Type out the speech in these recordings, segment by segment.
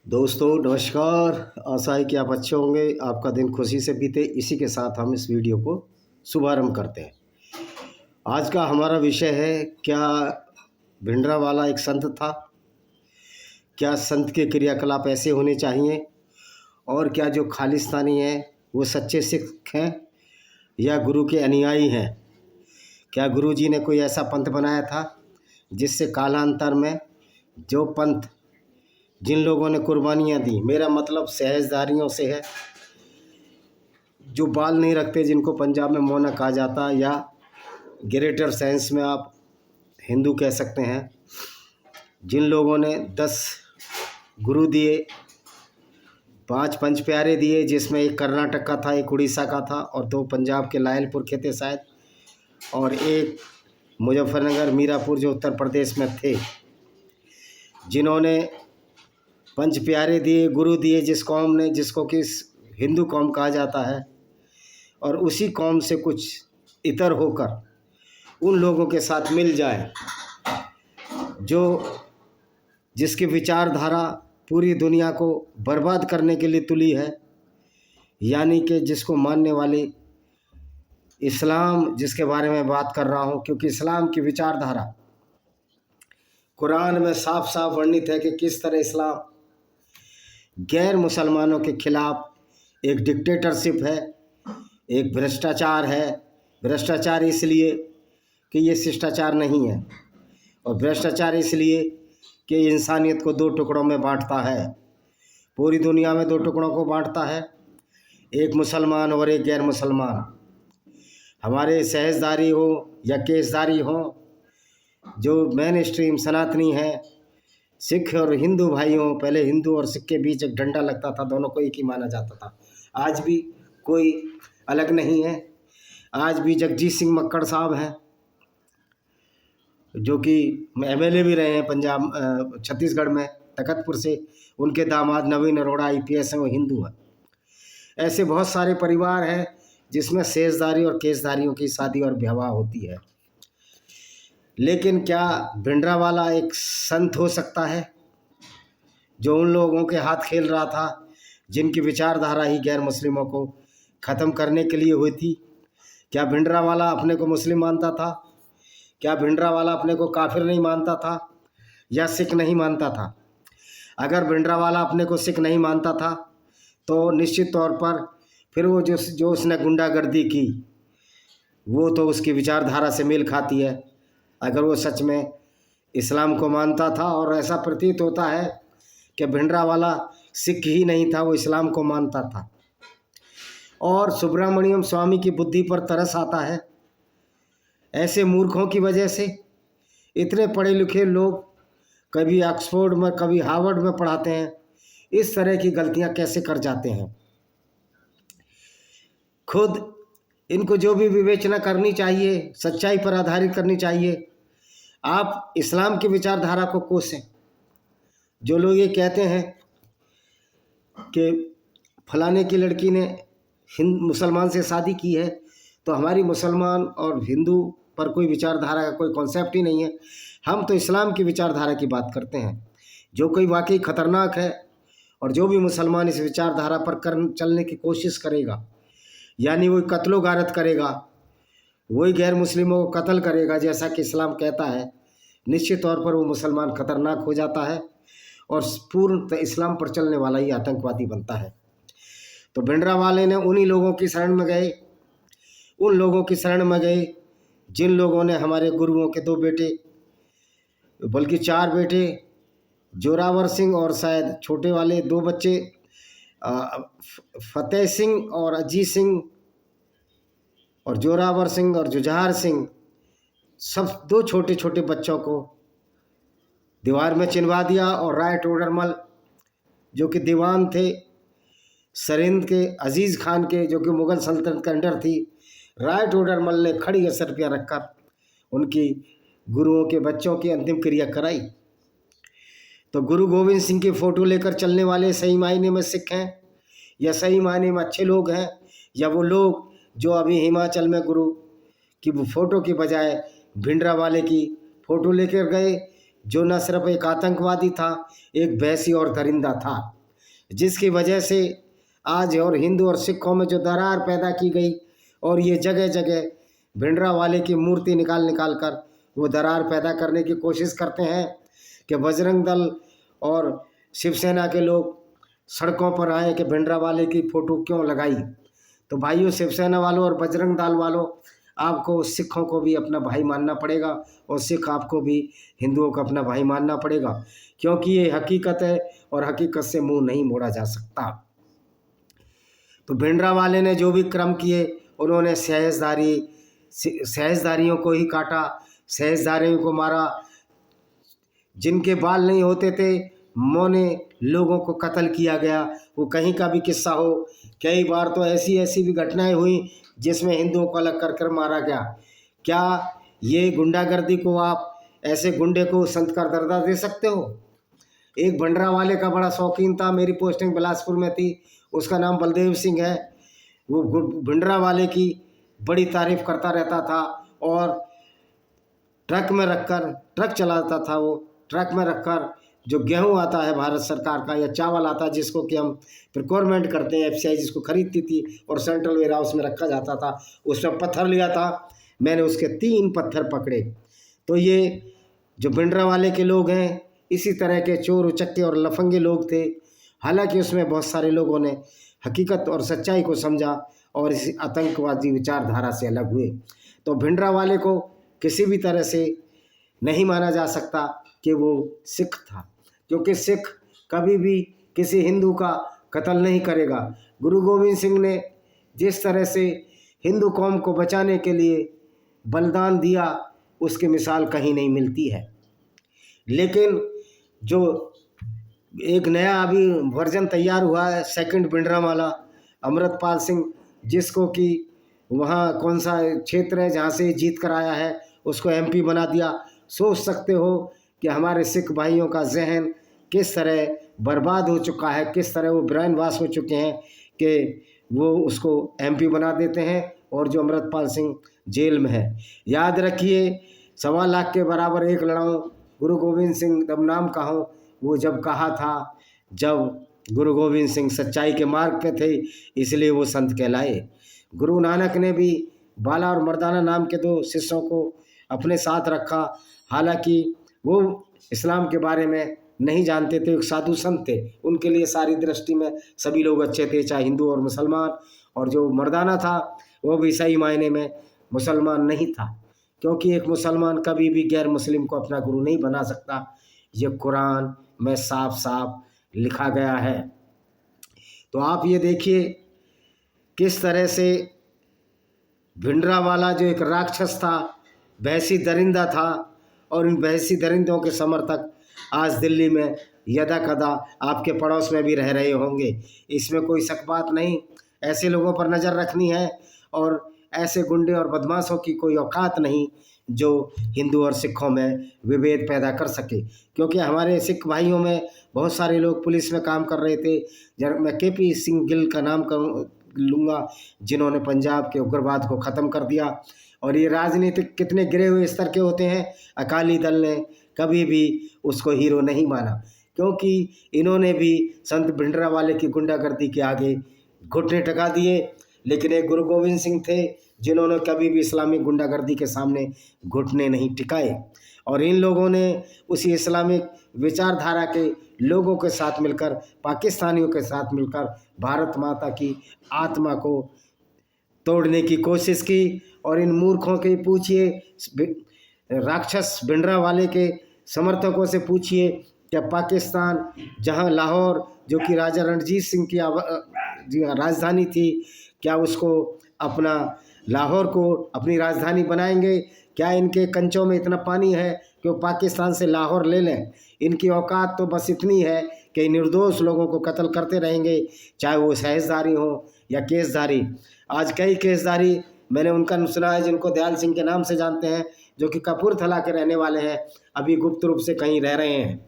दोस्तों नमस्कार। आशा है कि आप अच्छे होंगे, आपका दिन खुशी से बीते। इसी के साथ हम इस वीडियो को शुभारंभ करते हैं। आज का हमारा विषय है, क्या भिंडरावाला एक संत था? क्या संत के क्रियाकलाप ऐसे होने चाहिए? और क्या जो खालिस्तानी हैं वो सच्चे सिख हैं या गुरु के अनुयायी हैं? क्या गुरु जी ने कोई ऐसा पंथ बनाया था जिससे कालांतर में जो पंथ, जिन लोगों ने कुर्बानियाँ दी, मेरा मतलब सहजधारियों से है, जो बाल नहीं रखते, जिनको पंजाब में मौना कहा जाता है, या ग्रेटर सेंस में आप हिंदू कह सकते हैं, जिन लोगों ने 10 गुरु दिए, 5 पंच प्यारे दिए, जिसमें एक कर्नाटक का था, एक उड़ीसा का था और 2 पंजाब के लायलपुर के थे शायद, और एक मुजफ्फरनगर मीरापुर जो उत्तर प्रदेश में थे, जिन्होंने पंच प्यारे दिए, गुरु दिए, जिस कौम ने, जिसको कि हिंदू कौम कहा जाता है, और उसी कौम से कुछ इतर होकर उन लोगों के साथ मिल जाए जो जिसकी विचारधारा पूरी दुनिया को बर्बाद करने के लिए तुली है, यानी कि जिसको मानने वाली इस्लाम, जिसके बारे में बात कर रहा हूँ, क्योंकि इस्लाम की विचारधारा कुरान में साफ साफ वर्णित है कि किस तरह इस्लाम गैर मुसलमानों के खिलाफ एक डिक्टेटरशिप है, एक भ्रष्टाचार है। भ्रष्टाचार इसलिए कि ये शिष्टाचार नहीं है, और भ्रष्टाचार इसलिए कि इंसानियत को 2 टुकड़ों में बांटता है, पूरी दुनिया में 2 टुकड़ों को बांटता है, एक मुसलमान और एक गैर मुसलमान। हमारे सहजदारी हो या केसदारी हो, जो मेन स्ट्रीम सनातनी है, सिख और हिंदू भाई हों, पहले हिंदू और सिख के बीच एक डंडा लगता था, दोनों को एक ही माना जाता था। आज भी कोई अलग नहीं है। आज भी जगजीत सिंह मक्कड़ साहब हैं, जो कि एमएलए भी रहे हैं पंजाब छत्तीसगढ़ में तखतपुर से, उनके दामाद नवीन अरोड़ा IPS हैं, वो हिंदू हैं। ऐसे बहुत सारे परिवार हैं जिसमें सेजदारी और केसदारियों की शादी और विवाह होती है। लेकिन क्या भिंडरावाला एक संत हो सकता है जो उन लोगों के हाथ खेल रहा था जिनकी विचारधारा ही गैर मुस्लिमों को ख़त्म करने के लिए हुई थी? क्या भिंडरावाला अपने को मुस्लिम मानता था? क्या भिंडरावाला अपने को काफिर नहीं मानता था या सिख नहीं मानता था? अगर भिंडरावाला अपने को सिख नहीं मानता था तो निश्चित तौर पर फिर वो जो उसने गुंडागर्दी की, वो तो उसकी विचारधारा से मेल खाती है। अगर वो सच में इस्लाम को मानता था, और ऐसा प्रतीत होता है कि भिंडरावाला सिख ही नहीं था, वो इस्लाम को मानता था। और सुब्रमण्यम स्वामी की बुद्धि पर तरस आता है। ऐसे मूर्खों की वजह से इतने पढ़े लिखे लोग कभी ऑक्सफोर्ड में, कभी हार्वर्ड में पढ़ाते हैं, इस तरह की गलतियां कैसे कर जाते हैं? खुद इनको जो भी विवेचना करनी चाहिए, सच्चाई पर आधारित करनी चाहिए। आप इस्लाम की विचारधारा को कोसें। जो लोग ये कहते हैं कि फलाने की लड़की ने मुसलमान से शादी की है, तो हमारी मुसलमान और हिंदू पर कोई विचारधारा का कोई कॉन्सेप्ट ही नहीं है। हम तो इस्लाम की विचारधारा की बात करते हैं, जो कोई वाकई ख़तरनाक है। और जो भी मुसलमान इस विचारधारा पर चलने की कोशिश करेगा, यानी वही कत्लो गारत करेगा, वही गैर मुस्लिमों को कत्ल करेगा जैसा कि इस्लाम कहता है, निश्चित तौर पर वो मुसलमान खतरनाक हो जाता है और पूर्ण इस्लाम पर चलने वाला ही आतंकवादी बनता है। तो भिंडरावाले ने उन्हीं लोगों की शरण में गए, उन लोगों की शरण में गए जिन लोगों ने हमारे गुरुओं के 2 बेटे, बल्कि 4 बेटे, जोरावर सिंह और शायद छोटे वाले 2 बच्चे, फतेह सिंह और अजीत सिंह, और जोरावर सिंह और जुझार सिंह, सब 2 छोटे छोटे बच्चों को दीवार में चिनवा दिया। और राय टोडरमल, जो कि दीवान थे सरिंद के अजीज़ खान के, जो कि मुग़ल सल्तनत के अंडर थी, राय टोडरमल ने खड़ी असरफियाँ रखकर उनकी गुरुओं के बच्चों की अंतिम क्रिया कराई। तो गुरु गोविंद सिंह की फ़ोटो लेकर चलने वाले सही मायने में सिख हैं या सही मायने में अच्छे लोग हैं, या वो लोग जो अभी हिमाचल में गुरु की फ़ोटो की बजाय भिंडरावाले की फ़ोटो लेकर गए, जो न सिर्फ एक आतंकवादी था, एक वैसी और दरिंदा था, जिसकी वजह से आज और हिंदू और सिखों में जो दरार पैदा की गई, और ये जगह जगह भिंडरावाले की मूर्ति निकाल निकाल कर वो दरार पैदा करने की कोशिश करते हैं कि बजरंग दल और शिवसेना के लोग सड़कों पर आए कि भिंडरावाले की फ़ोटो क्यों लगाई। तो भाइयों, शिवसेना वालों और बजरंग दल वालों, आपको सिखों को भी अपना भाई मानना पड़ेगा और सिख आपको भी हिंदुओं को अपना भाई मानना पड़ेगा, क्योंकि ये हकीकत है और हकीकत से मुंह नहीं मोड़ा जा सकता। तो भिंडरावाले ने जो भी क्रम किए, उन्होंने सहजदारियों को ही काटा, सहजदारियों को मारा, जिनके बाल नहीं होते थे मौने लोगों को कत्ल किया गया। वो कहीं का भी किस्सा हो, कई बार तो ऐसी ऐसी भी घटनाएं हुई जिसमें हिंदुओं को अलग कर कर मारा गया। क्या ये गुंडागर्दी को आप ऐसे गुंडे को संत का दर्जा दे सकते हो? एक भिंडरावाले का बड़ा शौकीन था, मेरी पोस्टिंग बिलासपुर में थी, उसका नाम बलदेव सिंह है। वो भिंडरावाले की बड़ी तारीफ करता रहता था और ट्रक में रखकर, ट्रक चलाता था वो, ट्रक में रखकर जो गेहूं आता है भारत सरकार का या चावल आता है जिसको कि हम प्रिक्योरमेंट करते हैं, एफसीआई जिसको खरीदती थी और सेंट्रल वेयर हाउस में रखा जाता था, उसमें पत्थर लिया था मैंने, उसके 3 पत्थर पकड़े। तो ये जो भिंडरावाले के लोग हैं, इसी तरह के चोर उचक्के और लफंगे लोग थे। हालांकि उसमें बहुत सारे लोगों ने हकीकत और सच्चाई को समझा और इस आतंकवादी विचारधारा से अलग हुए। तो भिंडरावाले को किसी भी तरह से नहीं माना जा सकता कि वो सिख था, क्योंकि सिख कभी भी किसी हिंदू का कत्ल नहीं करेगा। गुरु गोविंद सिंह ने जिस तरह से हिंदू कौम को बचाने के लिए बलिदान दिया, उसकी मिसाल कहीं नहीं मिलती है। लेकिन जो एक नया अभी वर्जन तैयार हुआ है, सेकंड भिंडरावाला अमृतपाल सिंह, जिसको कि वहाँ कौन सा क्षेत्र है जहाँ से जीत कर आया है, उसको एमपी बना दिया। सोच सकते हो कि हमारे सिख भाइयों का जहन किस तरह बर्बाद हो चुका है, किस तरह वो ब्रेन वॉश हो चुके हैं कि वो उसको एमपी बना देते हैं और जो अमृतपाल सिंह जेल में है। याद रखिए, 1.25 लाख के बराबर एक लड़ाऊं, गुरु गोविंद सिंह तब नाम का हो, वो जब कहा था, जब गुरु गोविंद सिंह सच्चाई के मार्ग पे थे, इसलिए वो संत कहलाए। गुरु नानक ने भी बाला और मर्दाना नाम के 2 शिष्यों को अपने साथ रखा। हालांकि वो इस्लाम के बारे में नहीं जानते थे, एक साधु संत थे, उनके लिए सारी दृष्टि में सभी लोग अच्छे थे, चाहे हिंदू और मुसलमान। और जो मर्दाना था वो भी सही मायने में मुसलमान नहीं था, क्योंकि एक मुसलमान कभी भी गैर मुस्लिम को अपना गुरु नहीं बना सकता। ये कुरान में साफ साफ लिखा गया है। तो आप ये देखिए किस तरह से भिंडरावाला जो एक राक्षस था, भैंसी दरिंदा था, और इन भैंसी दरिंदों के समर्थक आज दिल्ली में यदा कदा आपके पड़ोस में भी रह रहे होंगे। इसमें कोई शक बात नहीं। ऐसे लोगों पर नज़र रखनी है और ऐसे गुंडे और बदमाशों की कोई औकात नहीं जो हिंदू और सिखों में विभेद पैदा कर सके, क्योंकि हमारे सिख भाइयों में बहुत सारे लोग पुलिस में काम कर रहे थे। मैं केपी सिंह गिल का नाम लूँगा, जिन्होंने पंजाब के उग्रवाद को ख़त्म कर दिया। और ये राजनीतिक कितने गिरे हुए स्तर के होते हैं, अकाली दल ने कभी भी उसको हीरो नहीं माना, क्योंकि इन्होंने भी संत भिंडरावाले की गुंडागर्दी के आगे घुटने टिका दिए। लेकिन एक गुरु गोविंद सिंह थे जिन्होंने कभी भी इस्लामिक गुंडागर्दी के सामने घुटने नहीं टिकाए, और इन लोगों ने उसी इस्लामिक विचारधारा के लोगों के साथ मिलकर, पाकिस्तानियों के साथ मिलकर भारत माता की आत्मा को तोड़ने की कोशिश की। और इन मूर्खों के पूछिए, राक्षस भिंडरावाले के समर्थकों से पूछिए कि पाकिस्तान, जहां लाहौर जो कि राजा रणजीत सिंह की राजधानी थी, क्या उसको अपना लाहौर को अपनी राजधानी बनाएंगे? क्या इनके कंचों में इतना पानी है कि वो पाकिस्तान से लाहौर ले लें? इनकी औकात तो बस इतनी है कि निर्दोष लोगों को कत्ल करते रहेंगे, चाहे वो सहजदारी हो या केसधारी। आज कई केसधारी मैंने उनका सुना है जिनको दयाल सिंह के नाम से जानते हैं, जो कि कपूरथला के रहने वाले हैं, अभी गुप्त रूप से कहीं रह रहे हैं।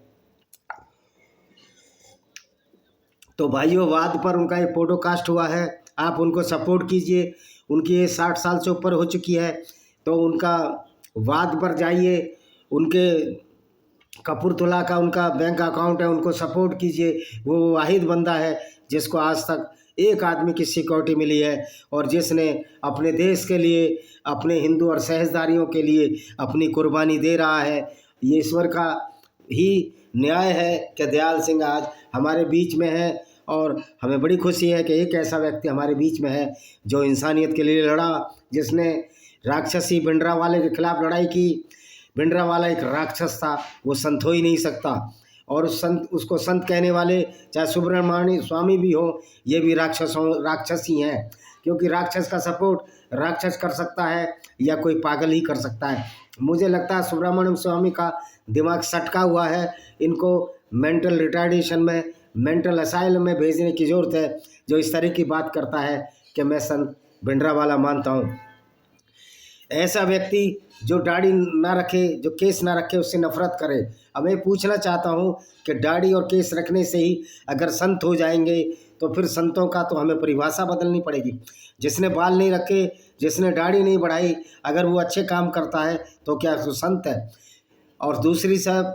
तो भाइयों, वाद पर उनका एक पॉडकास्ट हुआ है, आप उनको सपोर्ट कीजिए। उनकी ये 60 साल से ऊपर हो चुकी है, तो उनका वाद पर जाइए, उनके कपूरथला का उनका बैंक अकाउंट है, उनको सपोर्ट कीजिए। वो वाहिद बंदा है जिसको आज तक एक आदमी की सिक्योरिटी मिली है और जिसने अपने देश के लिए, अपने हिंदू और सहजदारियों के लिए अपनी कुर्बानी दे रहा है। ये ईश्वर का ही न्याय है कि दयाल सिंह आज हमारे बीच में है और हमें बड़ी खुशी है कि एक ऐसा व्यक्ति हमारे बीच में है जो इंसानियत के लिए लड़ा, जिसने राक्षसी भिंडरावाले के खिलाफ लड़ाई की। भिंडरावाला एक राक्षस था, वो संत हो ही नहीं सकता। और उसको संत कहने वाले चाहे सुब्रमण्य स्वामी भी हो, ये भी राक्षस ही हैं, क्योंकि राक्षस का सपोर्ट राक्षस कर सकता है या कोई पागल ही कर सकता है। मुझे लगता है सुब्रमण्यम स्वामी का दिमाग सटका हुआ है, इनको मेंटल रिटार्डेशन में, मेंटल असाइलम में भेजने की ज़रूरत है, जो इस तरह की बात करता है कि मैं संत भिंडरावाला मानता हूँ। ऐसा व्यक्ति जो दाढ़ी ना रखे, जो केस ना रखे, उससे नफरत करे। अब मैं पूछना चाहता हूँ कि दाढ़ी और केस रखने से ही अगर संत हो जाएंगे तो फिर संतों का तो हमें परिभाषा बदलनी पड़ेगी। जिसने बाल नहीं रखे, जिसने दाढ़ी नहीं बढ़ाई, अगर वो अच्छे काम करता है तो क्या वो संत है? और दूसरी सब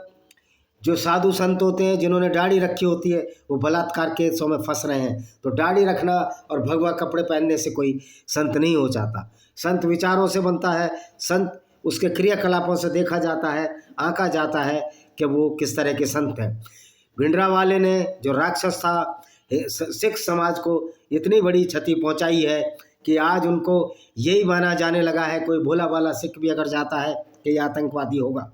जो साधु संत होते हैं जिन्होंने दाढ़ी रखी होती है, वो बलात्कार केसों में फंस रहे हैं। तो दाढ़ी रखना और भगवा कपड़े पहनने से कोई संत नहीं हो जाता। संत विचारों से बनता है, संत उसके क्रियाकलापों से देखा जाता है, आंका जाता है कि वो किस तरह के संत हैं। भिंडरावाले ने जो राक्षस था, सिख समाज को इतनी बड़ी क्षति पहुंचाई है कि आज उनको यही माना जाने लगा है, कोई भोला भाला सिख भी अगर जाता है कि यह आतंकवादी होगा।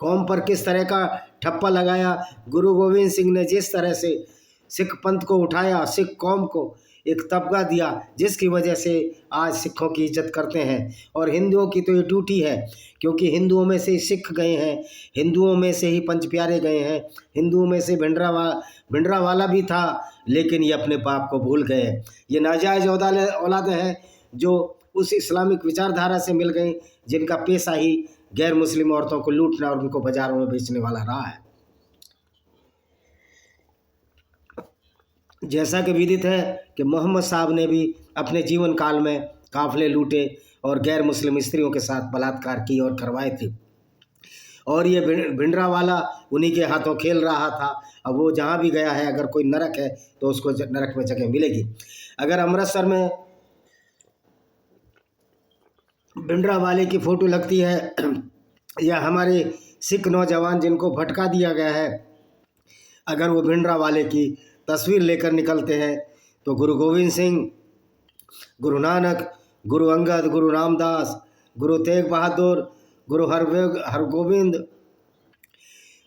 कौम पर किस तरह का ठप्पा लगाया। गुरु गोविंद सिंह ने जिस तरह से सिख पंथ को उठाया, सिख कौम को एक तबका दिया, जिसकी वजह से आज सिखों की इज्जत करते हैं। और हिंदुओं की तो ये ड्यूटी है, क्योंकि हिंदुओं में से ही सिख गए हैं, हिंदुओं में से ही पंच प्यारे गए हैं, हिंदुओं में से भिंडरावाला भी था, लेकिन ये अपने बाप को भूल गए। ये नाजायज औलाद है जो उस इस्लामिक विचारधारा से मिल गई, जिनका पेशा ही गैर मुस्लिम औरतों को लूटना और उनको बाजारों में बेचने वाला रहा है। जैसा कि विदित है कि मोहम्मद साहब ने भी अपने जीवन काल में काफिले लूटे और गैर मुस्लिम स्त्रियों के साथ बलात्कार की और करवाए थे, और ये भिंडरावाला उन्हीं के हाथों खेल रहा था। अब वो जहाँ भी गया है, अगर कोई नरक है तो उसको नरक में जगह मिलेगी। अगर अमृतसर में भिंडरावाले की फ़ोटो लगती है या हमारे सिख नौजवान जिनको भटका दिया गया है, अगर वो भिंडरावाले की तस्वीर लेकर निकलते हैं, तो गुरु गोविंद सिंह, गुरु नानक, गुरु अंगद, गुरु रामदास, गुरु तेग बहादुर, गुरु हरगोविंद,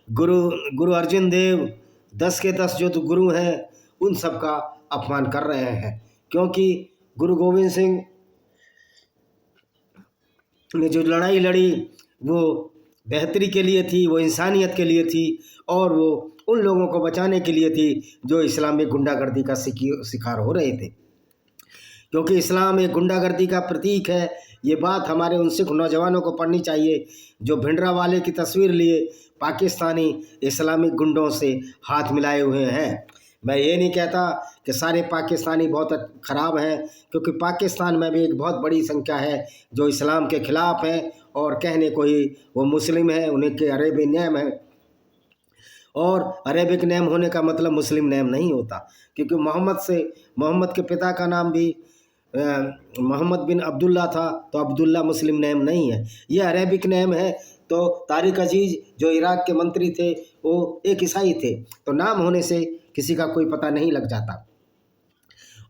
गुरु अर्जुन देव, 10 के 10 जो तो गुरु हैं, उन सब का अपमान कर रहे हैं। क्योंकि गुरु गोविंद सिंह ने जो लड़ाई लड़ी वो बेहतरी के लिए थी, वो इंसानियत के लिए थी, और वो उन लोगों को बचाने के लिए थी जो इस्लामिक गुंडागर्दी का शिकार हो रहे थे। क्योंकि इस्लाम एक गुंडागर्दी का प्रतीक है। ये बात हमारे उन सिख नौजवानों को पढ़नी चाहिए जो भिंडरावाले की तस्वीर लिए पाकिस्तानी इस्लामिक गुंडों से हाथ मिलाए हुए हैं। मैं ये नहीं कहता कि सारे पाकिस्तानी बहुत ख़राब हैं, क्योंकि पाकिस्तान में भी एक बहुत बड़ी संख्या है जो इस्लाम के ख़िलाफ़ हैं और कहने को ही वो मुस्लिम हैं, उन्हें के अरेबिक नेम है। और अरेबिक नेम होने का मतलब मुस्लिम नेम नहीं होता, क्योंकि मोहम्मद के पिता का नाम भी मोहम्मद बिन अब्दुल्ला था, तो अब्दुल्ला मुस्लिम नेम नहीं है, ये अरेबिक नेम है। तो तारिक अजीज़ जो इराक़ के मंत्री थे वो एक ईसाई थे, तो नाम होने से किसी का कोई पता नहीं लग जाता।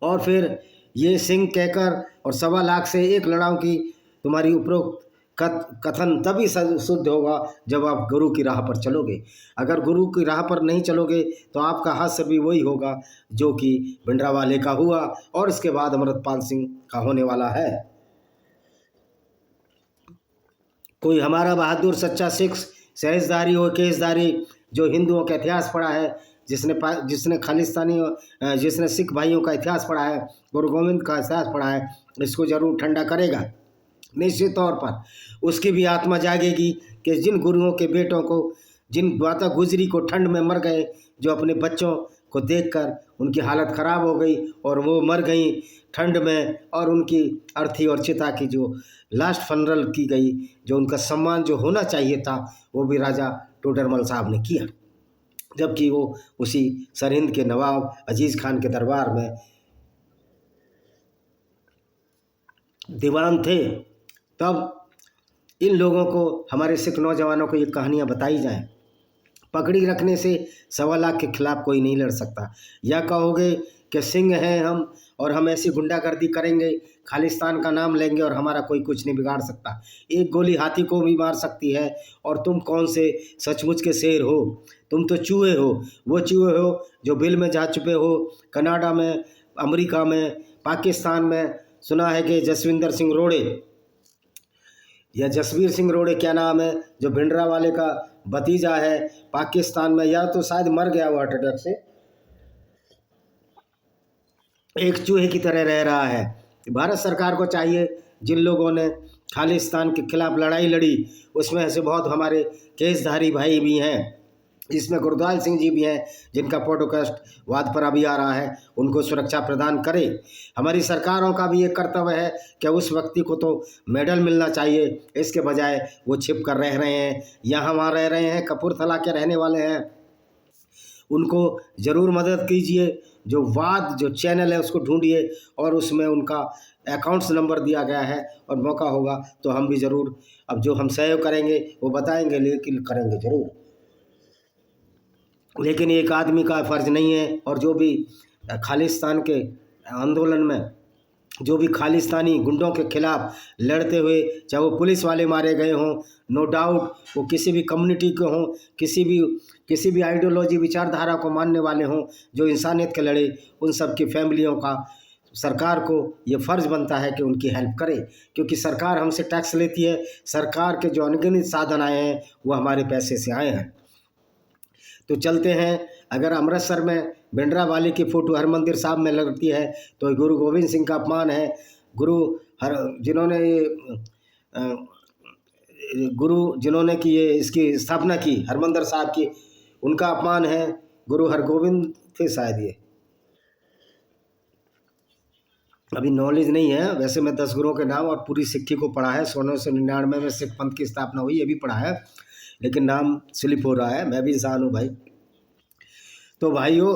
और फिर ये सिंह कहकर और 1.25 लाख से एक लड़ाऊं की तुम्हारी उपरोक्त कथन तभी शुद्ध होगा जब आप गुरु की राह पर चलोगे। अगर गुरु की राह पर नहीं चलोगे तो आपका हादसा भी वही होगा जो कि भिंडरावाले का हुआ और इसके बाद अमृतपाल सिंह का होने वाला है। कोई हमारा बहादुर सच्चा सिख सहजदारी हो, केसदारी, जो हिंदुओं का इतिहास पढ़ा है, जिसने खालिस्तानी, जिसने सिख भाइयों का इतिहास पढ़ा है, गुरु गोविंद का इतिहास पढ़ा है, इसको जरूर ठंडा करेगा। निश्चित तौर पर उसकी भी आत्मा जागेगी कि जिन गुरुओं के बेटों को, जिन माता गुजरी को ठंड में मर गए, जो अपने बच्चों को देखकर उनकी हालत ख़राब हो गई और वो मर गई ठंड में, और उनकी अर्थी और चिता की जो लास्ट फनरल की गई, जो उनका सम्मान जो होना चाहिए था वो भी राजा टोडरमल साहब ने किया, जबकि वो उसी सरहिंद के नवाब अजीज़ खान के दरबार में दीवान थे। तब इन लोगों को, हमारे सिख नौजवानों को ये कहानियाँ बताई जाएं। पगड़ी रखने से 1.25 लाख के खिलाफ कोई नहीं लड़ सकता। या कहोगे कि सिंह हैं हम और हम ऐसी गुंडागर्दी करेंगे, खालिस्तान का नाम लेंगे और हमारा कोई कुछ नहीं बिगाड़ सकता। एक गोली हाथी को भी मार सकती है। और तुम कौन से सचमुच के शेर हो? तुम तो चूहे हो। वो चूहे हो जो बिल में जा चुके हो। कनाडा में, अमेरिका में, पाकिस्तान में सुना है कि जसविंदर सिंह रोड़े या जसवीर सिंह रोड़े क्या नाम है, जो भिंडरावाले का भतीजा है, पाकिस्तान में, या तो शायद मर गया वो हार्ट अटैक से, एक चूहे की तरह रह रहा है। भारत सरकार को चाहिए, जिन लोगों ने खालिस्तान के खिलाफ लड़ाई लड़ी उसमें से बहुत हमारे केसधारी भाई भी हैं, इसमें गुरदयाल सिंह जी भी हैं, जिनका पॉडकास्ट वाद पर अभी आ रहा है, उनको सुरक्षा प्रदान करे। हमारी सरकारों का भी एक कर्तव्य है कि उस व्यक्ति को तो मेडल मिलना चाहिए, इसके बजाय वो छिप कर रह रहे हैं, यहाँ वहाँ रह रहे हैं, कपूरथला के रहने वाले हैं, उनको ज़रूर मदद कीजिए। जो वाद जो चैनल है उसको ढूंढिए और उसमें उनका अकाउंट्स नंबर दिया गया है, और मौका होगा तो हम भी ज़रूर, अब जो हम सहयोग करेंगे वो बताएंगे, लेकिन करेंगे ज़रूर। लेकिन एक आदमी का फ़र्ज़ नहीं है। और जो भी खालिस्तान के आंदोलन में, जो भी खालिस्तानी गुंडों के खिलाफ लड़ते हुए, चाहे वो पुलिस वाले मारे गए हों, नो डाउट वो किसी भी कम्युनिटी के हों, किसी भी आइडियोलॉजी विचारधारा को मानने वाले हों, जो इंसानियत के लड़े, उन सब की फैमिलियों का सरकार को ये फ़र्ज़ बनता है कि उनकी हेल्प करे, क्योंकि सरकार हमसे टैक्स लेती है। सरकार के जो अनगिनत साधन आए हैं वो हमारे पैसे से आए हैं। तो चलते हैं। अगर अमृतसर में भिंडरावाले की फ़ोटो हरमंदिर साहब में लगती है तो गुरु गोविंद सिंह का अपमान है। जिन्होंने कि ये इसकी स्थापना की हरमंदिर साहब की, उनका अपमान है। गुरु हरगोविंद थे शायद, ये अभी नॉलेज नहीं है। वैसे मैं 10 गुरुओं के नाम और पूरी सिक्खी को पढ़ा है। 1699 में सिख पंथ की स्थापना हुई, ये भी पढ़ा है, लेकिन नाम स्लिप हो रहा है। मैं भी इंसान हूँ भाई। तो भाइयों,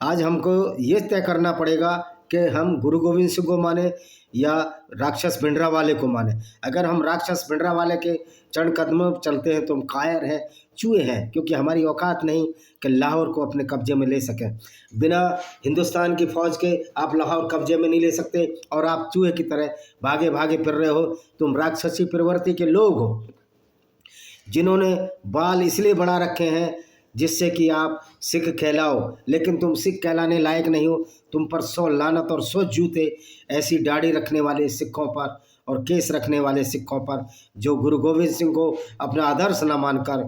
आज हमको ये तय करना पड़ेगा कि हम गुरु गोविंद सिंह को माने या राक्षस भिंडरावाले को माने। अगर हम राक्षस भिंडरावाले के चरण कदमों पर चलते हैं तो हम कायर हैं, चूहे हैं, क्योंकि हमारी औकात नहीं कि लाहौर को अपने कब्जे में ले सकें। बिना हिंदुस्तान की फ़ौज के आप लाहौर कब्जे में नहीं ले सकते, और आप चूहे की तरह भागे भागे फिर रहे हो। तुम राक्षसी प्रवृत्ति के लोग हो, जिन्होंने बाल इसलिए बढ़ा रखे हैं जिससे कि आप सिख कहलाओ, लेकिन तुम सिख कहलाने लायक नहीं हो। तुम पर 100 लानत और 100 जूते ऐसी दाढ़ी रखने वाले सिखों पर और केस रखने वाले सिखों पर, जो गुरु गोविंद सिंह को अपना आदर्श न मानकर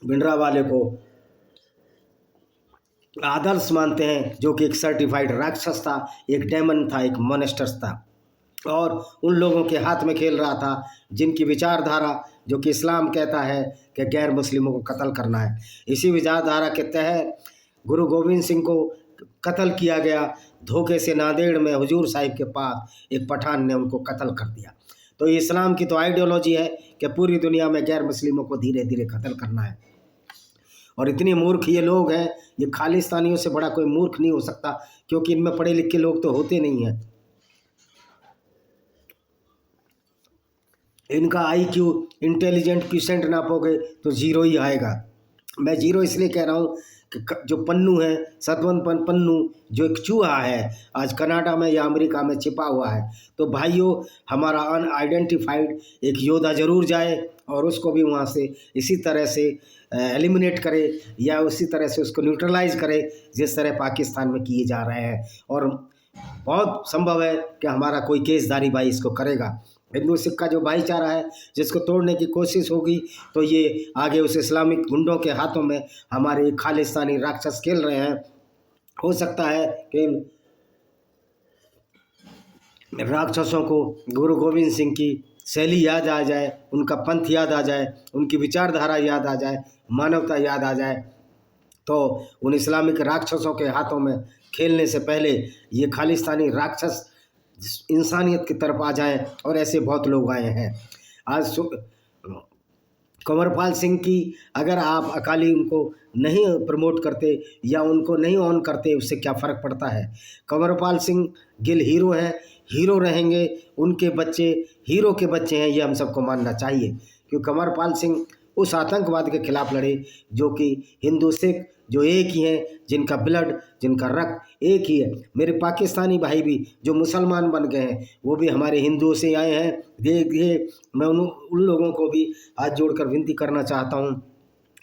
भिंडरावाले को आदर्श मानते हैं, जो कि एक सर्टिफाइड राक्षस था, एक डेमन था, एक मॉन्स्टर था, और उन लोगों के हाथ में खेल रहा था जिनकी विचारधारा, जो कि इस्लाम कहता है कि गैर मुस्लिमों को कत्ल करना है। इसी विचारधारा के तहत गुरु गोविंद सिंह को कत्ल किया गया। धोखे से नांदेड़ में हुजूर साहिब के पास एक पठान ने उनको कत्ल कर दिया। तो इस्लाम की तो आइडियोलॉजी है कि पूरी दुनिया में गैर मुस्लिमों को धीरे धीरे कत्ल करना है। और इतने मूर्ख ये लोग हैं, ये खालिस्तानियों से बड़ा कोई मूर्ख नहीं हो सकता, क्योंकि इनमें पढ़े लिखे लोग तो होते नहीं हैं। इनका IQ इंटेलिजेंट क्वेश्चन नापोगे तो 0 ही आएगा। मैं 0 इसलिए कह रहा हूँ कि जो पन्नू है, सतवंत पन्नू, जो एक चूहा है, आज कनाडा में या अमेरिका में छिपा हुआ है। तो भाइयों, हमारा अनआइडेंटिफाइड एक योद्धा जरूर जाए और उसको भी वहाँ से इसी तरह से एलिमिनेट करे, या उसी तरह से उसको न्यूट्रलाइज करे जिस तरह पाकिस्तान में किए जा रहे हैं। और बहुत संभव है कि हमारा कोई केसधारी भाई इसको करेगा। हिंदू सिख का जो भाईचारा है, जिसको तोड़ने की कोशिश होगी, तो ये आगे उस इस्लामिक गुंडों के हाथों में हमारे खालिस्तानी राक्षस खेल रहे हैं। हो सकता है कि राक्षसों को गुरु गोविंद सिंह की शैली याद आ जाए, उनका पंथ याद आ जाए, उनकी विचारधारा याद आ जाए, मानवता याद आ जाए, तो उन इस्लामिक राक्षसों के हाथों में खेलने से पहले ये खालिस्तानी राक्षस इंसानियत की तरफ आ जाएं। और ऐसे बहुत लोग आए हैं। आज कंवरपाल सिंह की अगर आप अकाली उनको नहीं प्रमोट करते या उनको नहीं ऑन करते, उससे क्या फ़र्क पड़ता है। कंवरपाल सिंह गिल हीरो हैं, हीरो रहेंगे, उनके बच्चे हीरो के बच्चे हैं, ये हम सबको मानना चाहिए। क्योंकि कंवरपाल सिंह उस आतंकवाद के खिलाफ लड़े जो कि हिंदू सिख जो एक ही हैं, जिनका ब्लड जिनका रक्त एक ही है। मेरे पाकिस्तानी भाई भी जो मुसलमान बन गए हैं वो भी हमारे हिंदुओं से आए हैं। देखिए, मैं उन लोगों को भी हाथ जोड़कर विनती करना चाहता हूँ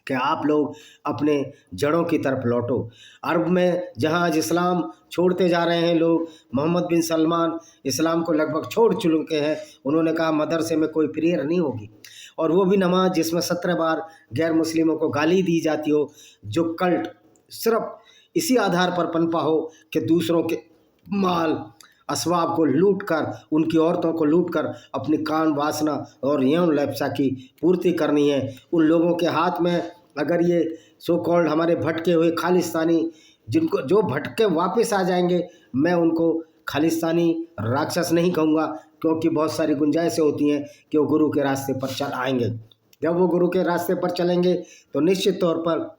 कि आप लोग अपने जड़ों की तरफ लौटो। अरब में जहाँ आज इस्लाम छोड़ते जा रहे हैं लोग, मोहम्मद बिन सलमान इस्लाम को लगभग छोड़ चुके हैं। उन्होंने कहा मदरसे में कोई प्रेयर नहीं होगी, और वो भी नमाज जिसमें 17 बार गैर मुस्लिमों को गाली दी जाती हो, जो कल्ट सिर्फ इसी आधार पर पनपा हो कि दूसरों के माल असबाब को लूट कर, उनकी औरतों को लूट कर अपनी काम वासना और यौन लालसा की पूर्ति करनी है। उन लोगों के हाथ में अगर ये सो कॉल्ड हमारे भटके हुए खालिस्तानी, जिनको जो भटके वापस आ जाएंगे, मैं उनको खालिस्तानी राक्षस नहीं कहूँगा, क्योंकि बहुत सारी गुंजाइशें होती हैं कि वो गुरु के रास्ते पर चल आएंगे। जब वो गुरु के रास्ते पर चलेंगे तो निश्चित तौर पर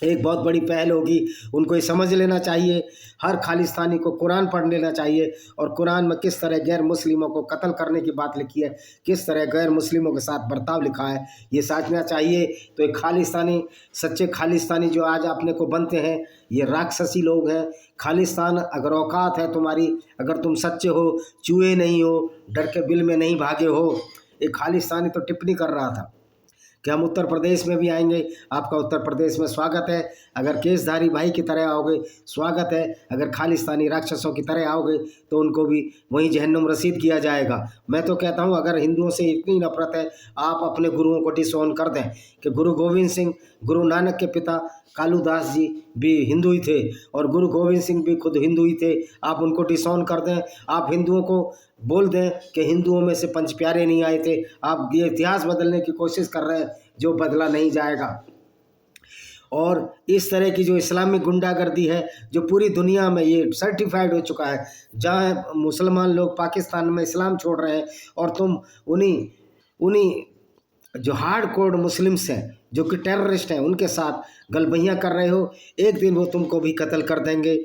एक बहुत बड़ी पहल होगी। उनको ये समझ लेना चाहिए, हर खालिस्तानी को कुरान पढ़ लेना चाहिए, और कुरान में किस तरह गैर मुस्लिमों को कत्ल करने की बात लिखी है, किस तरह गैर मुस्लिमों के साथ बर्ताव लिखा है, ये समझना चाहिए। तो एक खालिस्तानी, सच्चे खालिस्तानी जो आज अपने को बनते हैं, ये राक्षसी लोग हैं। खालिस्तान अगर औकात है तुम्हारी, अगर तुम सच्चे हो, चूहे नहीं हो, डर के बिल में नहीं भागे हो। एक खालिस्तानी तो टिप्पणी कर रहा था कि हम उत्तर प्रदेश में भी आएंगे, आपका उत्तर प्रदेश में स्वागत है। अगर केसधारी भाई की तरह आओगे स्वागत है, अगर खालिस्तानी राक्षसों की तरह आओगे तो उनको भी वहीं जहन्नुम रसीद किया जाएगा। मैं तो कहता हूं अगर हिंदुओं से इतनी नफरत है, आप अपने गुरुओं को डिसऑन कर दें कि गुरु गोविंद सिंह, गुरु नानक के पिता कालूदास जी भी हिंदू ही थे, और गुरु गोविंद सिंह भी खुद हिंदू ही थे। आप उनको डिसऑन कर दें, आप हिंदुओं को बोल दें कि हिंदुओं में से पंच प्यारे नहीं आए थे। आप ये इतिहास बदलने की कोशिश कर रहे हैं जो बदला नहीं जाएगा। और इस तरह की जो इस्लामिक गुंडागर्दी है जो पूरी दुनिया में ये सर्टिफाइड हो चुका है, जहाँ मुसलमान लोग पाकिस्तान में इस्लाम छोड़ रहे हैं और तुम उन्हीं जो हार्ड कोर मुस्लिम्स हैं जो कि टेररिस्ट हैं उनके साथ गलबहियाँ कर रहे हो, एक दिन वो तुमको भी कत्ल कर देंगे।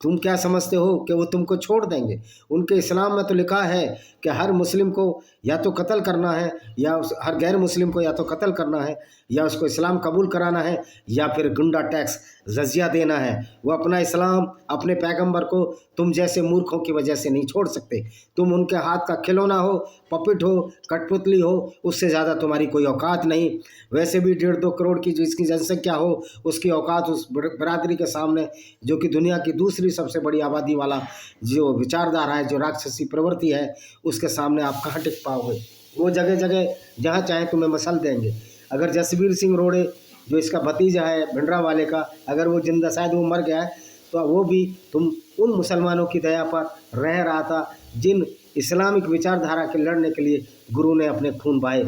तुम क्या समझते हो कि वो तुमको छोड़ देंगे? उनके इस्लाम में तो लिखा है कि हर मुस्लिम को या तो कत्ल करना है, या हर गैर मुस्लिम को या तो कत्ल करना है, या उसको इस्लाम कबूल कराना है, या फिर गुंडा टैक्स जजिया देना है। वो अपना इस्लाम, अपने पैगंबर को तुम जैसे मूर्खों की वजह से नहीं छोड़ सकते। तुम उनके हाथ का खिलौना हो, पपिट हो, कठपुतली हो, उससे ज़्यादा तुम्हारी कोई औकात नहीं। वैसे भी 1.5-2 करोड़ की जिसकी जनसंख्या हो, उसकी औकात उस बरादरी के सामने जो कि दुनिया की दूसरी सबसे बड़ी आबादी वाला जो विचारधारा है, जो राक्षसी प्रवृत्ति है, उसके सामने आप कहाँ टिक पाओगे? वो जगह जगह जहाँ चाहे तुम्हें मसल देंगे। अगर जसबीर सिंह रोड़े जो इसका भतीजा है भिंडरा वाले का, अगर वो जिंदा, शायद वो मर गया है, तो वो भी तुम उन मुसलमानों की दया पर रह रहा था जिन इस्लामिक विचारधारा के लड़ने के लिए गुरु ने अपने खून बहाए।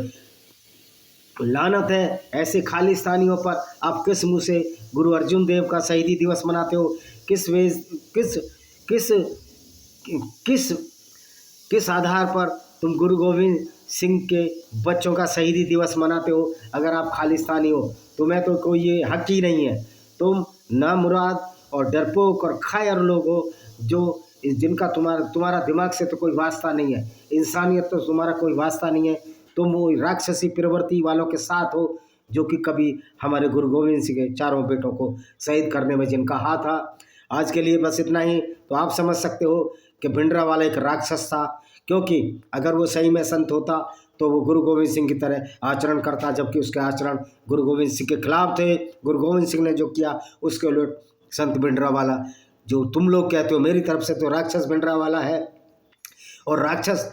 लानत है ऐसे खालिस्तानियों पर। आप किस मुँह से गुरु अर्जुन देव का शहीदी दिवस मनाते हो? किस किस किस आधार पर तुम गुरु गोविंद सिंह के बच्चों का शहीदी दिवस मनाते हो? अगर आप खालिस्तानी हो, तुम्हें तो कोई ये हक ही नहीं है। तुम नामुराद और डरपोक और खायर लोग हो, जो जिनका तुम्हारा दिमाग से तो कोई वास्ता नहीं है, इंसानियत तो तुम्हारा कोई वास्ता नहीं है। तुम वो राक्षसी प्रवृत्ति वालों के साथ हो जो कि कभी हमारे गुरु गोविंद सिंह के चारों बेटों को शहीद करने में जिनका हाथ था। आज के लिए बस इतना ही। तो आप समझ सकते हो कि भिंडरा वाला एक राक्षस था, क्योंकि अगर वो सही में संत होता तो वो गुरु गोविंद सिंह की तरह आचरण करता, जबकि उसके आचरण गुरु गोविंद सिंह के खिलाफ थे। गुरु गोविंद सिंह ने जो किया उसके उलट संत भिंडरा वाला, जो तुम लोग कहते हो मेरी तरफ से तो राक्षस भिंडरा वाला है, और राक्षस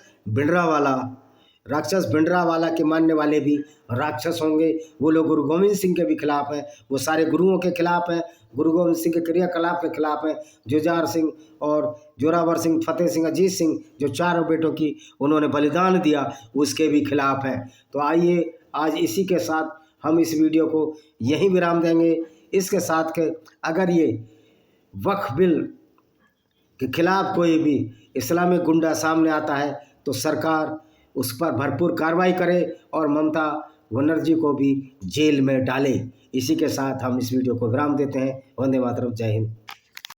भिंडरा वाला के मानने वाले भी राक्षस होंगे। वो लोग गुरु गोविंद सिंह के भी खिलाफ हैं, वो सारे गुरुओं के खिलाफ हैं, गुरु गोविंद सिंह के क्रियाकलाप के खिलाफ हैं। जुझार सिंह और जोरावर सिंह, फतेह सिंह, अजीत सिंह, जो चारों बेटों की उन्होंने बलिदान दिया, उसके भी खिलाफ हैं। तो आइए आज इसी के साथ हम इस वीडियो को यहीं विराम देंगे। इसके साथ के अगर ये वक्फ बिल के खिलाफ कोई भी इस्लामिक गुंडा सामने आता है तो सरकार उस पर भरपूर कार्रवाई करे और ममता बनर्जी को भी जेल में डाले। इसी के साथ हम इस वीडियो को विराम देते हैं। वंदे मातरम, जय हिंद।